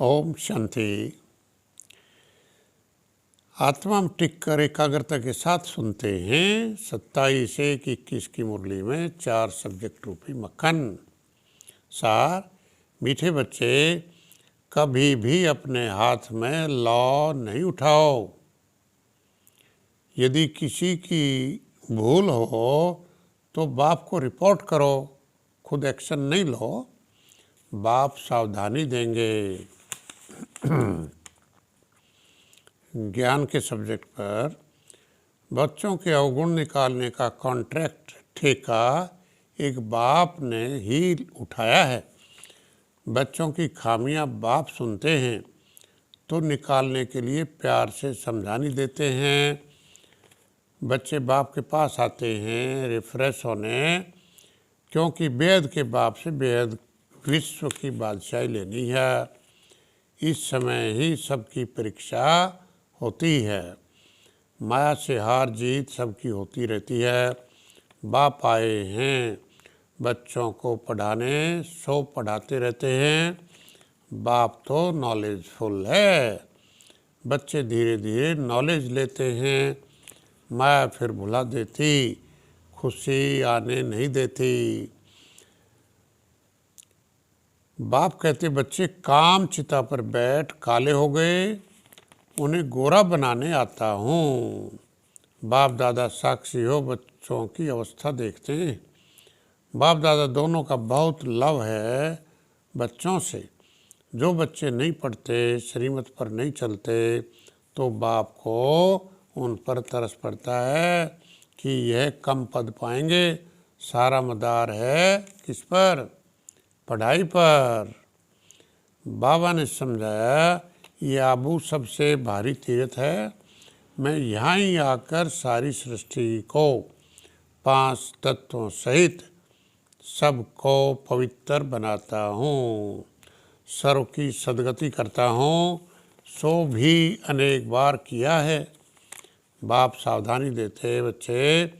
ओम शांति। आत्मा में टिक कर एकाग्रता के साथ सुनते हैं 27 से 21 की मुरली में 4 सब्जेक्ट रूपी मक्खन। सार, मीठे बच्चे कभी भी अपने हाथ में लौ नहीं उठाओ। यदि किसी की भूल हो तो बाप को रिपोर्ट करो, खुद एक्शन नहीं लो, बाप सावधानी देंगे। ज्ञान के सब्जेक्ट पर बच्चों के अवगुण निकालने का कॉन्ट्रैक्ट ठेका एक बाप ने ही उठाया है। बच्चों की खामियां बाप सुनते हैं तो निकालने के लिए प्यार से समझानी देते हैं। बच्चे बाप के पास आते हैं रिफ्रेश होने, क्योंकि बेहद के बाप से बेहद विश्व की बादशाही लेनी है। इस समय ही सबकी परीक्षा होती है। माया से हार जीत सबकी होती रहती है। बाप आए हैं बच्चों को पढ़ाने, सो पढ़ाते रहते हैं। बाप तो नॉलेजफुल है। बच्चे धीरे धीरे नॉलेज लेते हैं। माया फिर भुला देती, खुशी आने नहीं देती। बाप कहते बच्चे काम चिता पर बैठ काले हो गए, उन्हें गोरा बनाने आता हूँ। बाप दादा साक्षी हो बच्चों की अवस्था देखते हैं। बाप दादा दोनों का बहुत लव है बच्चों से। जो बच्चे नहीं पढ़ते, श्रीमत पर नहीं चलते, तो बाप को उन पर तरस पड़ता है कि यह कम पद पाएंगे। सारा मदार है किस पर? पढ़ाई पर। बाबा ने समझाया ये आबू सबसे भारी तीर्थ है। मैं यहाँ ही आकर सारी सृष्टि को 5 तत्वों सहित सबको पवित्र बनाता हूँ, सर्व की सदगति करता हूँ। सो भी अनेक बार किया है। बाप सावधानी देते बच्चे,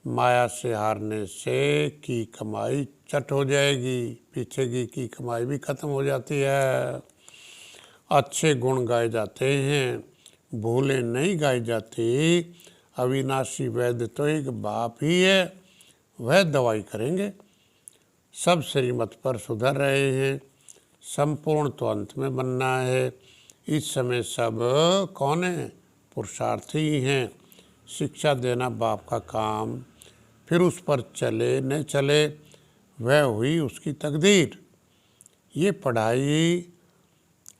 माया से हारने से की कमाई चट हो जाएगी, पीछे की कमाई भी खत्म हो जाती है। अच्छे गुण गाए जाते हैं, भूलें नहीं गाई जाती। अविनाशी वैद्य तो एक बाप ही है, वह दवाई करेंगे। सब श्रीमत पर सुधर रहे हैं, संपूर्ण तो अंत में बनना है। इस समय सब कौन है? पुरुषार्थी ही हैं। शिक्षा देना बाप का काम, फिर उस पर चले न चले वह हुई उसकी तकदीर। ये पढ़ाई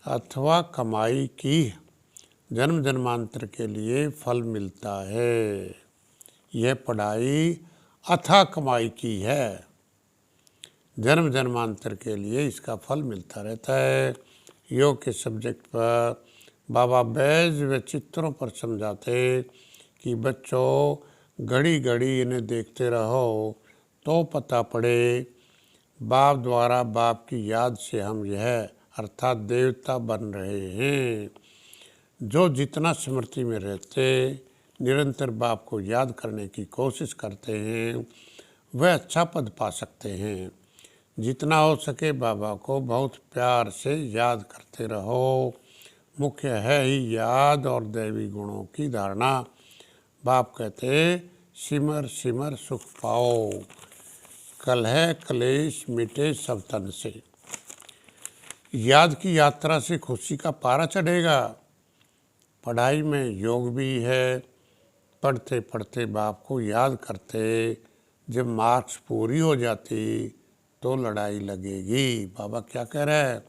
अथवा कमाई की जन्म जन्मांतर के लिए फल मिलता है। यह पढ़ाई अथवा कमाई की है, जन्म जन्मांतर के लिए इसका फल मिलता रहता है। योग के सब्जेक्ट पर बाबा बैज व चित्रों पर समझाते कि बच्चों घड़ी घड़ी इन्हें देखते रहो तो पता पड़े। बाप द्वारा बाप की याद से हम यह अर्थात देवता बन रहे हैं। जो जितना स्मृति में रहते, निरंतर बाप को याद करने की कोशिश करते हैं, वह अच्छा पद पा सकते हैं। जितना हो सके बाबा को बहुत प्यार से याद करते रहो। मुख्य है ही याद और दैवी गुणों की धारणा। बाप कहते सिमर सिमर सुख पाओ, कलह क्लेश मिटे सब तन से। याद की यात्रा से खुशी का पारा चढ़ेगा। पढ़ाई में योग भी है। पढ़ते पढ़ते बाप को याद करते, जब मार्क्स पूरी हो जाती तो लड़ाई लगेगी। बाबा क्या कह रहे हैं?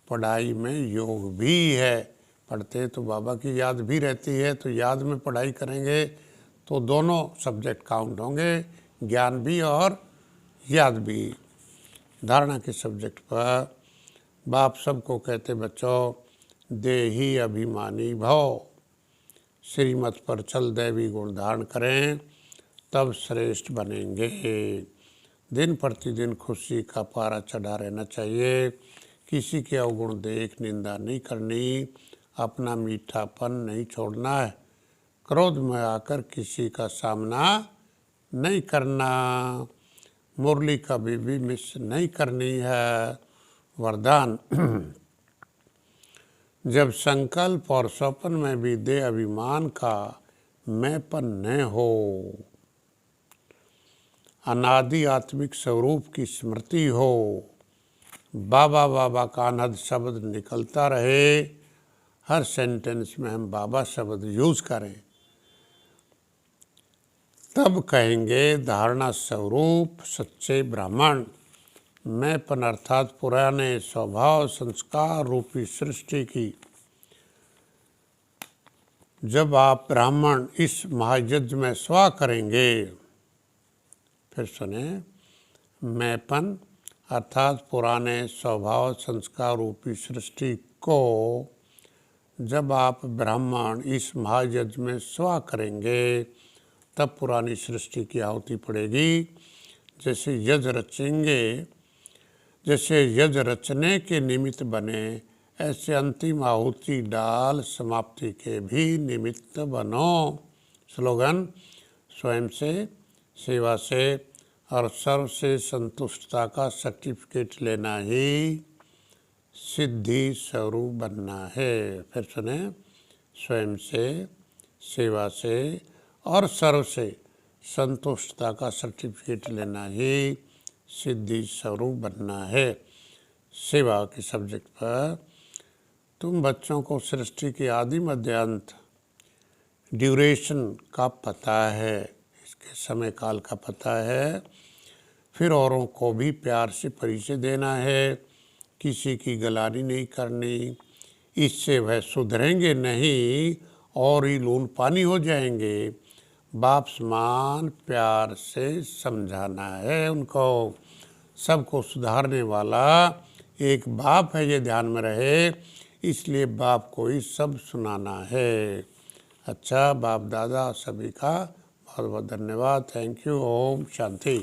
पढ़ाई में योग भी है। पढ़ते तो बाबा की याद भी रहती है, तो याद में पढ़ाई करेंगे तो दोनों सब्जेक्ट काउंट होंगे, ज्ञान भी और याद भी। धारणा के सब्जेक्ट पर बाप सबको कहते बच्चों, देही अभिमानी भव। श्रीमत पर चल दैवी गुण धारण करें, तब श्रेष्ठ बनेंगे। दिन प्रतिदिन खुशी का पारा चढ़ा रहना चाहिए। किसी के अवगुण देख निंदा नहीं करनी, अपना मीठापन नहीं छोड़ना है। क्रोध में आकर किसी का सामना नहीं करना। मुरली कभी भी मिस नहीं करनी है। वरदान जब संकल्प और स्वप्न में भी दे अभिमान का मैंपन न हो। अनादि आत्मिक स्वरूप की स्मृति हो। बाबा बाबा का अनहद शब्द निकलता रहे, हर सेंटेंस में हम बाबा शब्द यूज करें, तब कहेंगे धारणा स्वरूप सच्चे ब्राह्मण। मैंपन अर्थात पुराने स्वभाव संस्कार रूपी सृष्टि की। जब आप ब्राह्मण इस महायज्ञ में स्वा करेंगे, फिर सुने, मैंपन अर्थात पुराने स्वभाव संस्कार रूपी सृष्टि को जब आप ब्राह्मण इस महायज्ञ में स्वा करेंगे, तब पुरानी सृष्टि की आहुति पड़ेगी। जैसे यज्ञ रचेंगे, जैसे यज्ञ रचने के निमित्त बने, ऐसे अंतिम आहुति डाल समाप्ति के भी निमित्त बनो। स्लोगन, स्वयं से, सेवा से और सर्व से संतुष्टता का सर्टिफिकेट लेना ही सिद्धि स्वरूप बनना है। फिर सुने, स्वयं से, सेवा से और सर्व से संतुष्टता का सर्टिफिकेट लेना ही सिद्धि स्वरूप बनना है। सेवा के सब्जेक्ट पर तुम बच्चों को सृष्टि के आदि मध्य अंत ड्यूरेशन का पता है, इसके समय काल का पता है। फिर औरों को भी प्यार से परिचय देना है, किसी की गलानी नहीं करनी, इससे वह सुधरेंगे नहीं और ही लून पानी हो जाएंगे। बाप समान प्यार से समझाना है उनको। सबको सुधारने वाला एक बाप है, ये ध्यान में रहे, इसलिए बाप को ही सब सुनाना है। अच्छा, बाप दादा सभी का बहुत बहुत धन्यवाद। Thank you. ओम शांति।